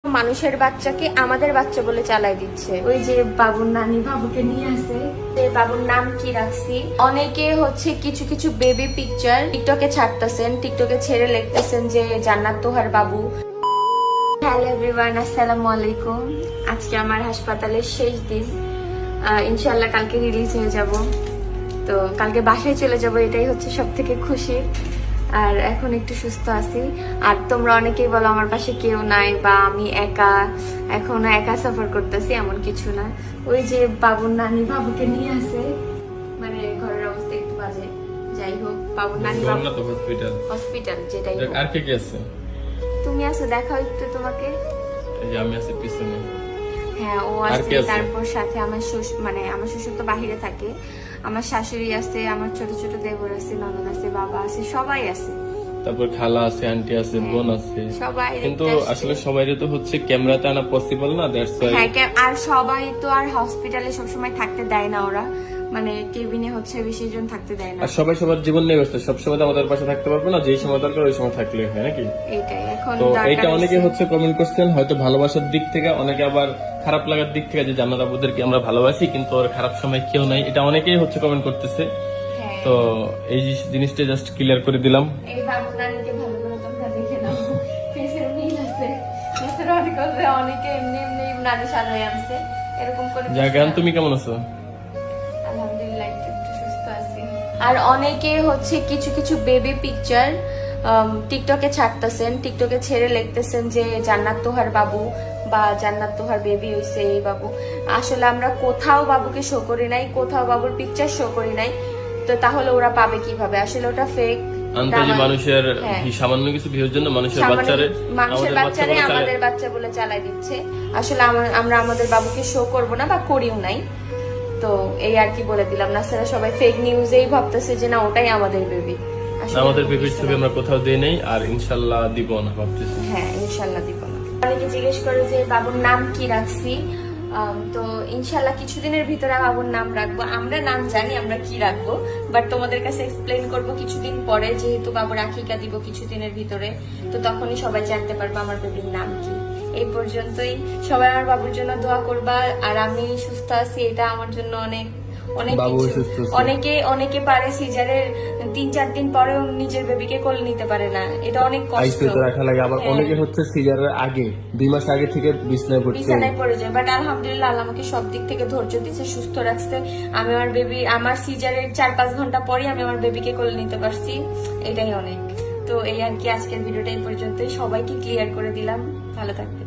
মানুষের বাচ্চাকে আমাদের বাচ্চা বলে চালাই দিচ্ছে। ওই যে বাবুর নানি বাবুকে নিয়ে আসে, বাবুর নাম কি রাখছি। অনেকে হচ্ছে কিছু কিছু বেবি পিকচার টিকটকে ছাড়তেছেন, টিকটকে ছেড়ে লিখতেছেন যে জান্নাত তোহার বাবু। হ্যালো এভরিওয়ান, আসসালামু আলাইকুম। আজকে আমার হাসপাতালের শেষ দিন, ইনশাআল্লাহ কালকে রিলিজ হয়ে যাব। তো কালকে বাসায় চলে যাব, এটাই হচ্ছে সব থেকে খুশি। আর এখন একটু সুস্থ আছি। আর তোমরা অনেকেই বলো আমার পাশে কেউ নাই বা আমি একা, এখনো একা সাফার করতেছি, এমন কিছু না। ওই যে বাবুর নানি বাবুকে নিয়ে আসে, মানে ঘরের অবস্থা একটু বাজে। যাই হোক, বাবুর নানি হসপিটাল যেটাই হোক। আর কে কে আছে? তুমি আছো, দেখাও একটু তোমাকে। এই যে আমি আছি পিছনে। হ্যাঁ, ও আছে। তারপর সাথে আমার শ্বশুর, মানে আমার শ্বশুর তো বাহিরে থাকে, আমার শাশুড়ি আছে, আমার ছোট ছোট দেবর আছে, ননদ আছে, বাবা আছে, সবাই আছে। তারপর খালা আছে, আন্টি আছে, বোন আছে, সবাই। কিন্তু আসলে সবাই তো হচ্ছে ক্যামেরাতে আনা পসিবল না, দ্যাটস ওয়াই। হ্যাঁ, আর সবাই তো আর হসপিটালে সবসময় থাকতে দেয় না ওরা, মানে কেবিনে হচ্ছে বেশি জন থাকতে দেয় না। আর সবাই সবার জীবন নিয়ে ব্যস্ত, সবসময় তো আমাদের পাশে থাকতে পারবে না, যেই সময় দরকার ওই সময় থাকলে হয় নাকি? এইটাই এখন তো এইটা অনেকে হচ্ছে কমেন্ট করছেন, হয়তো ভালোবাসার দিক থেকে, অনেকে আবার খারাপ লাগার দিক থেকে, যে জান্নাত আপুদেরকে আমরা ভালোবাসি কিন্তু ওর খারাপ সময় কেউ নাই, এটা অনেকেই হচ্ছে কমেন্ট করতেছে। তো এই জিনিসটা জাস্ট ক্লিয়ার করে দিলাম। এই বাবু নানিকে ভালো করে তোমরা দেখে নাও, ফেসের মিল আছে। ফেসের অনেকে এমনি এমনি নানি সাজায় আনছে, এরকম করে। জাগান, তুমি কেমন আছো? আলহামদুলিল্লাহ, একটু সুস্থ আছি। আর অনেকে হচ্ছে কিছু কিছু বেবি পিকচার টিকটকে ছাড়তেছেন, টিকটকে ছেড়ে লিখতেছেন যে জান্নাত তোহার বাবু বা জান্নাত তোহার বেবি হইছে এই বাবু। আসলে আমরা কোথাও বাবুকে শো করি নাই, কোথাও বাবুর পিকচার শো করি নাই। তো তাহলে ওরা পাবে কিভাবে? আসলে ওটা ফেক। মানুষের সামান্য কিছু ভিউর জন্য মানুষের বাচ্চারে আমাদের বাচ্চা বলে চালাই দিচ্ছে। আসলে আমরা আমাদের বাবুকে শো করব না বা করিও নাই। তো এই আর কি বলে দিলাম না, স্যার সবাই ফেক নিউজেই ভাবতেছে যে না ওটাই আমাদের বেবি। আমাদের বেবির ছবি আমরা কোথাও দেই নাই, আর ইনশাআল্লাহ দিব না ভাবতেছি। হ্যাঁ, ইনশাআল্লাহ দিব না। অনেকে জিজ্ঞেস করে যে বাবুর নাম কি রাখছি। তো ইনশাআল্লাহ কিছুদিনের ভিতরে বাবুর নাম রাখবো। আমরা নাম জানি আমরা কি রাখবো, বাট তোমাদের কাছে এক্সপ্লেইন করব কিছুদিন পরে, যেহেতু বাবুর আকিকা দিব কিছুদিনের ভিতরে। তো তখনই সবাই জানতে পারবে আমার বেবির নাম কি। এই পর্যন্তই। সবাই আমার বাবুর জন্য দোয়া করবা। আর আমি সুস্থ আছি, এটা আমার জন্য অনেক অনেক কিছু। অনেকে পারে সিজারের 3-4 দিন পরেও নিজের বেবিকে কোলে নিতে পারে না, এটা অনেক কষ্ট। রাখা লাগে। আবার অনেকে হচ্ছে সিজারের আগে 2 মাস আগে থেকে বিছানায় পড়ে যায়। বাট আলহামদুলিল্লাহ, আল্লাহ আমাকে সব দিক থেকে ধৈর্য দিচ্ছে, সুস্থ রাখছে। আমি আমার সিজারের 4-5 ঘন্টা পরে আমি আমার বেবিকে কোলে নিতে পারছি, এটাই অনেক। তো এই আর কি, আজকের ভিডিওটা এই পর্যন্তই। সবাইকে ক্লিয়ার করে দিলাম। ভালো থাকবে।